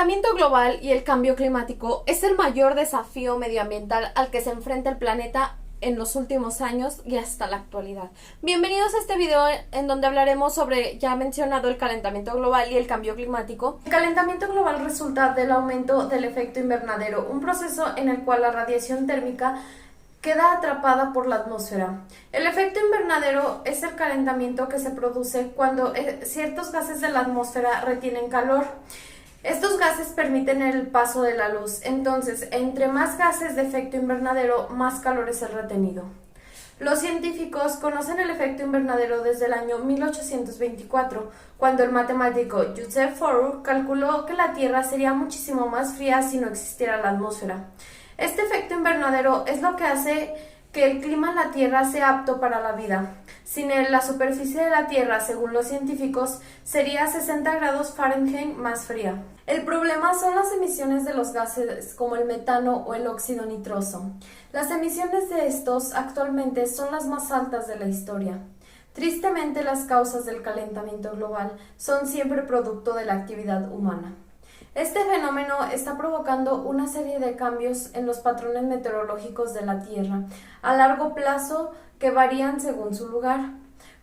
calentamiento global y el cambio climático es el mayor desafío medioambiental al que se enfrenta el planeta en los últimos años y hasta la actualidad. Bienvenidos a este video en donde hablaremos sobre ya mencionado el calentamiento global y el cambio climático. El calentamiento global resulta del aumento del efecto invernadero, un proceso en el cual la radiación térmica queda atrapada por la atmósfera. El efecto invernadero es el calentamiento que se produce cuando ciertos gases de la atmósfera retienen calor. Estos gases permiten el paso de la luz, entonces, entre más gases de efecto invernadero, más calor es el retenido. Los científicos conocen el efecto invernadero desde el año 1824, cuando el matemático Joseph Fourier calculó que la Tierra sería muchísimo más fría si no existiera la atmósfera. Este efecto invernadero es lo que hace que el clima en la Tierra sea apto para la vida. Sin él, la superficie de la Tierra, según los científicos, sería 60 grados Fahrenheit más fría. El problema son las emisiones de los gases como el metano o el óxido nitroso. Las emisiones de estos actualmente son las más altas de la historia. Tristemente, las causas del calentamiento global son siempre producto de la actividad humana. Este fenómeno está provocando una serie de cambios en los patrones meteorológicos de la Tierra a largo plazo que varían según su lugar.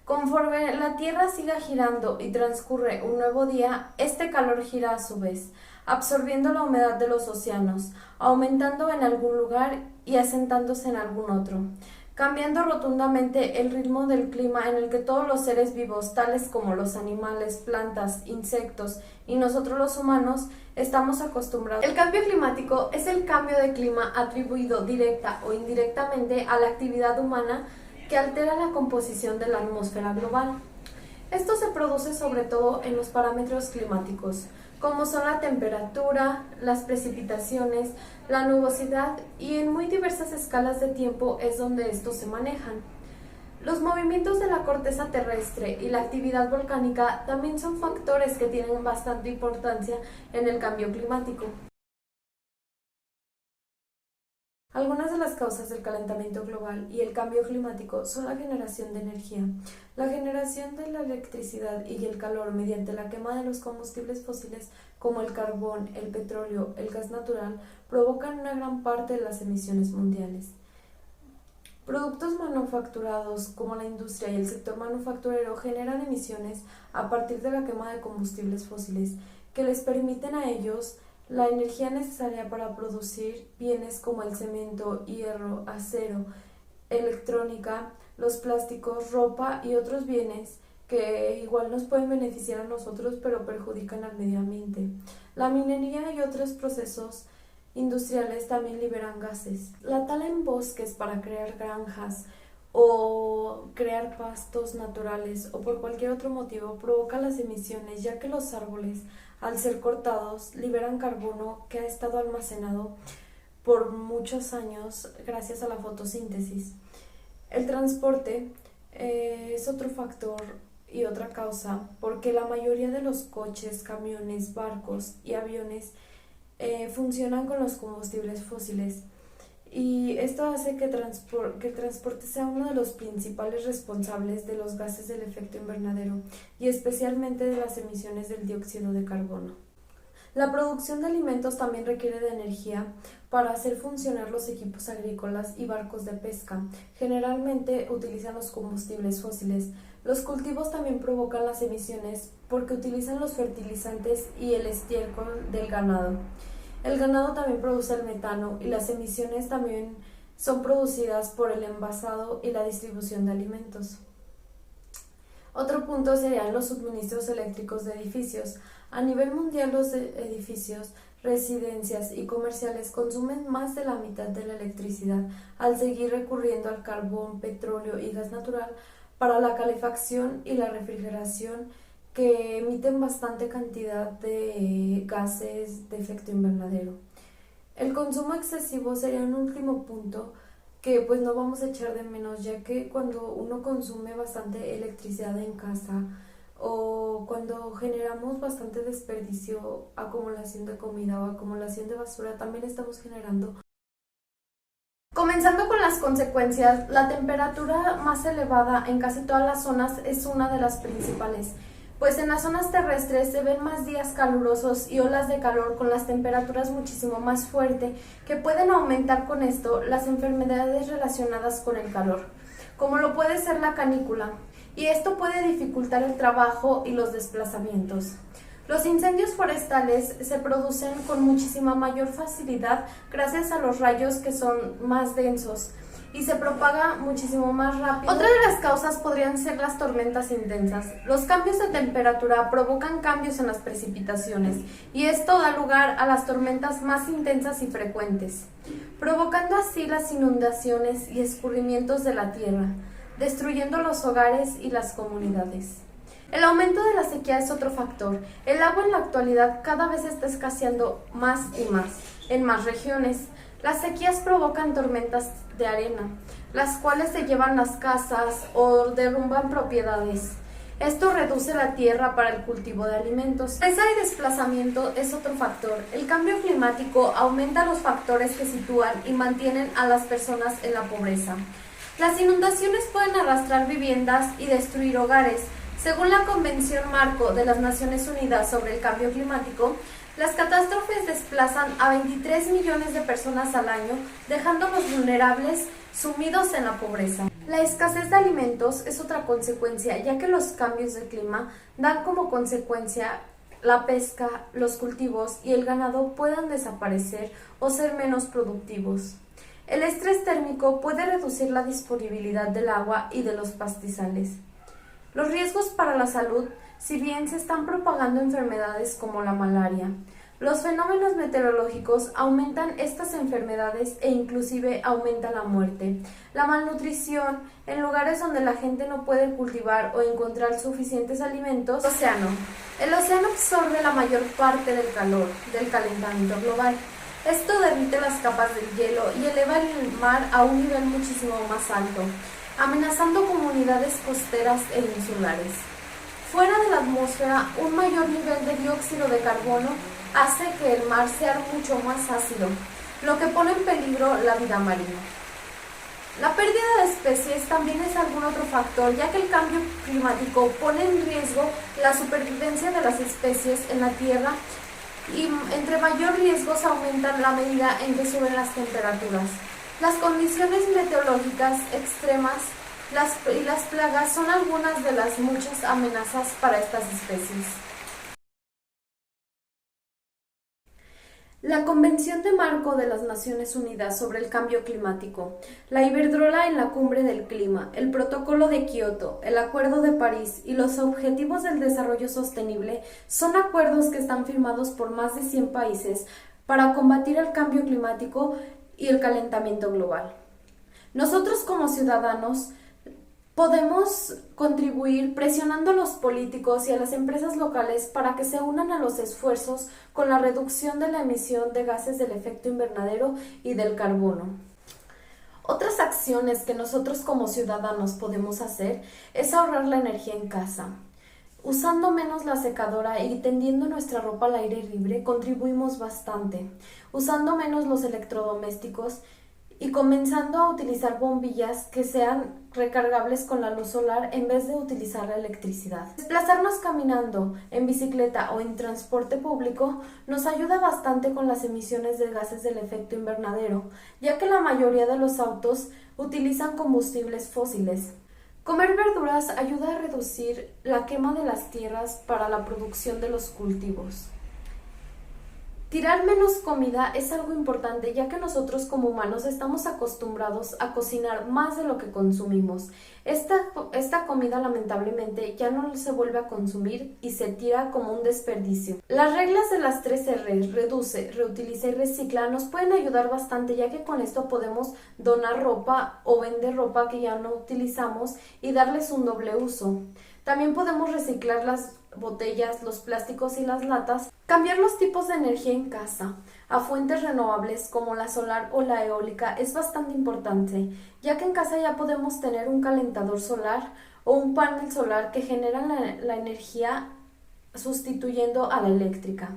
Conforme la Tierra siga girando y transcurre un nuevo día, este calor gira a su vez, absorbiendo la humedad de los océanos, aumentando en algún lugar y asentándose en algún otro, cambiando rotundamente el ritmo del clima en el que todos los seres vivos, tales como los animales, plantas, insectos y nosotros los humanos, estamos acostumbrados. El cambio climático es el cambio de clima atribuido directa o indirectamente a la actividad humana que altera la composición de la atmósfera global. Esto se produce sobre todo en los parámetros climáticos, como son la temperatura, las precipitaciones, la nubosidad y en muy diversas escalas de tiempo es donde estos se manejan. Los movimientos de la corteza terrestre y la actividad volcánica también son factores que tienen bastante importancia en el cambio climático. Algunas de las causas del calentamiento global y el cambio climático son la generación de energía. La generación de la electricidad y el calor mediante la quema de los combustibles fósiles como el carbón, el petróleo, el gas natural, provocan una gran parte de las emisiones mundiales. Productos manufacturados como la industria y el sector manufacturero generan emisiones a partir de la quema de combustibles fósiles que les permiten a ellos la energía necesaria para producir bienes como el cemento, hierro, acero, electrónica, los plásticos, ropa y otros bienes que igual nos pueden beneficiar a nosotros pero perjudican al medio ambiente. La minería y otros procesos industriales también liberan gases. La tala en bosques para crear granjas o crear pastos naturales o por cualquier otro motivo provoca las emisiones, ya que los árboles, al ser cortados, liberan carbono que ha estado almacenado por muchos años gracias a la fotosíntesis. El transporte es otro factor y otra causa, porque la mayoría de los coches, camiones, barcos y aviones funcionan con los combustibles fósiles, y esto hace que el transporte sea uno de los principales responsables de los gases del efecto invernadero y especialmente de las emisiones del dióxido de carbono. La producción de alimentos también requiere de energía para hacer funcionar los equipos agrícolas y barcos de pesca. Generalmente utilizan los combustibles fósiles. Los cultivos también provocan las emisiones porque utilizan los fertilizantes y el estiércol del ganado. El ganado también produce el metano y las emisiones también son producidas por el envasado y la distribución de alimentos. Otro punto serían los suministros eléctricos de edificios. A nivel mundial, los edificios, residencias y comerciales consumen más de la mitad de la electricidad al seguir recurriendo al carbón, petróleo y gas natural para la calefacción y la refrigeración, que emiten bastante cantidad de gases de efecto invernadero. El consumo excesivo sería un último punto que pues no vamos a echar de menos, ya que cuando uno consume bastante electricidad en casa o cuando generamos bastante desperdicio, acumulación de comida o acumulación de basura, también estamos generando. Comenzando con las consecuencias, la temperatura más elevada en casi todas las zonas es una de las principales, pues en las zonas terrestres se ven más días calurosos y olas de calor con las temperaturas muchísimo más fuertes que pueden aumentar con esto las enfermedades relacionadas con el calor, como lo puede ser la canícula, y esto puede dificultar el trabajo y los desplazamientos. Los incendios forestales se producen con muchísima mayor facilidad gracias a los rayos que son más densos y se propaga muchísimo más rápido. Otra de las causas podrían ser las tormentas intensas. Los cambios de temperatura provocan cambios en las precipitaciones y esto da lugar a las tormentas más intensas y frecuentes, provocando así las inundaciones y escurrimientos de la tierra, destruyendo los hogares y las comunidades. El aumento de la sequía es otro factor. El agua en la actualidad cada vez está escaseando más y más en más regiones. Las sequías provocan tormentas de arena, las cuales se llevan las casas o derrumban propiedades. Esto reduce la tierra para el cultivo de alimentos. Pobreza y desplazamiento es otro factor. El cambio climático aumenta los factores que sitúan y mantienen a las personas en la pobreza. Las inundaciones pueden arrastrar viviendas y destruir hogares. Según la Convención Marco de las Naciones Unidas sobre el Cambio Climático, las catástrofes desplazan a 23 millones de personas al año, dejándolos vulnerables, sumidos en la pobreza. La escasez de alimentos es otra consecuencia, ya que los cambios de clima dan como consecuencia la pesca, los cultivos y el ganado puedan desaparecer o ser menos productivos. El estrés térmico puede reducir la disponibilidad del agua y de los pastizales. Los riesgos para la salud, si bien se están propagando enfermedades como la malaria, los fenómenos meteorológicos aumentan estas enfermedades e inclusive aumenta la muerte. La malnutrición, en lugares donde la gente no puede cultivar o encontrar suficientes alimentos. El océano absorbe la mayor parte del calor del calentamiento global. Esto derrite las capas del hielo y eleva el mar a un nivel muchísimo más alto, amenazando comunidades costeras e insulares. Fuera de la atmósfera, un mayor nivel de dióxido de carbono hace que el mar sea mucho más ácido, lo que pone en peligro la vida marina. La pérdida de especies también es algún otro factor, ya que el cambio climático pone en riesgo la supervivencia de las especies en la Tierra y entre mayor riesgos aumentan la medida en que suben las temperaturas. Las condiciones meteorológicas extremas y las plagas son algunas de las muchas amenazas para estas especies. La Convención de Marco de las Naciones Unidas sobre el Cambio Climático, la Iberdrola en la Cumbre del Clima, el Protocolo de Kioto, el Acuerdo de París y los Objetivos del Desarrollo Sostenible son acuerdos que están firmados por más de 100 países para combatir el cambio climático y el calentamiento global. Nosotros como ciudadanos podemos contribuir presionando a los políticos y a las empresas locales para que se unan a los esfuerzos con la reducción de la emisión de gases del efecto invernadero y del carbono. Otras acciones que nosotros como ciudadanos podemos hacer es ahorrar la energía en casa. Usando menos la secadora y tendiendo nuestra ropa al aire libre contribuimos bastante. Usando menos los electrodomésticos y comenzando a utilizar bombillas que sean recargables con la luz solar en vez de utilizar la electricidad. Desplazarnos caminando, en bicicleta o en transporte público nos ayuda bastante con las emisiones de gases del efecto invernadero, ya que la mayoría de los autos utilizan combustibles fósiles. Comer verduras ayuda a reducir la quema de las tierras para la producción de los cultivos. Tirar menos comida es algo importante, ya que nosotros como humanos estamos acostumbrados a cocinar más de lo que consumimos. Esta comida lamentablemente ya no se vuelve a consumir y se tira como un desperdicio. Las reglas de las 3 R, reduce, reutiliza y recicla, nos pueden ayudar bastante, ya que con esto podemos donar ropa o vender ropa que ya no utilizamos y darles un doble uso. También podemos reciclar las botellas, los plásticos y las latas. Cambiar los tipos de energía en casa a fuentes renovables como la solar o la eólica es bastante importante, ya que en casa ya podemos tener un calentador solar o un panel solar que generan la energía sustituyendo a la eléctrica.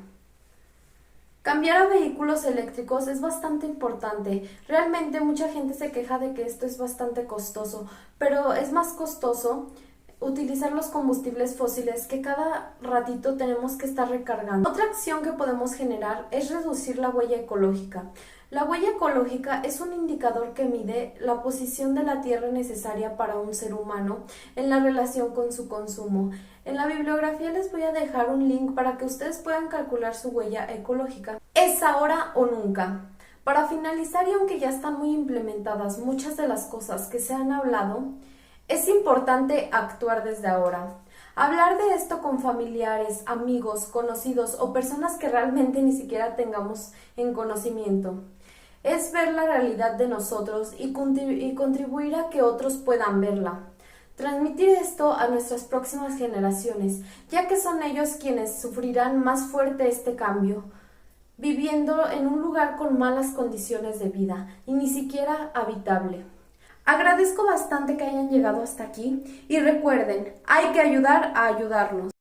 Cambiar a vehículos eléctricos es bastante importante. Realmente mucha gente se queja de que esto es bastante costoso, pero es más costoso utilizar los combustibles fósiles que cada ratito tenemos que estar recargando. Otra acción que podemos generar es reducir la huella ecológica. La huella ecológica es un indicador que mide la posición de la tierra necesaria para un ser humano en la relación con su consumo. En la bibliografía les voy a dejar un link para que ustedes puedan calcular su huella ecológica. Es ahora o nunca. Para finalizar, y aunque ya están muy implementadas muchas de las cosas que se han hablado, es importante actuar desde ahora. Hablar de esto con familiares, amigos, conocidos o personas que realmente ni siquiera tengamos en conocimiento. Es ver la realidad de nosotros y contribuir a que otros puedan verla. Transmitir esto a nuestras próximas generaciones, ya que son ellos quienes sufrirán más fuerte este cambio, viviendo en un lugar con malas condiciones de vida y ni siquiera habitable. Agradezco bastante que hayan llegado hasta aquí y recuerden, hay que ayudar a ayudarnos.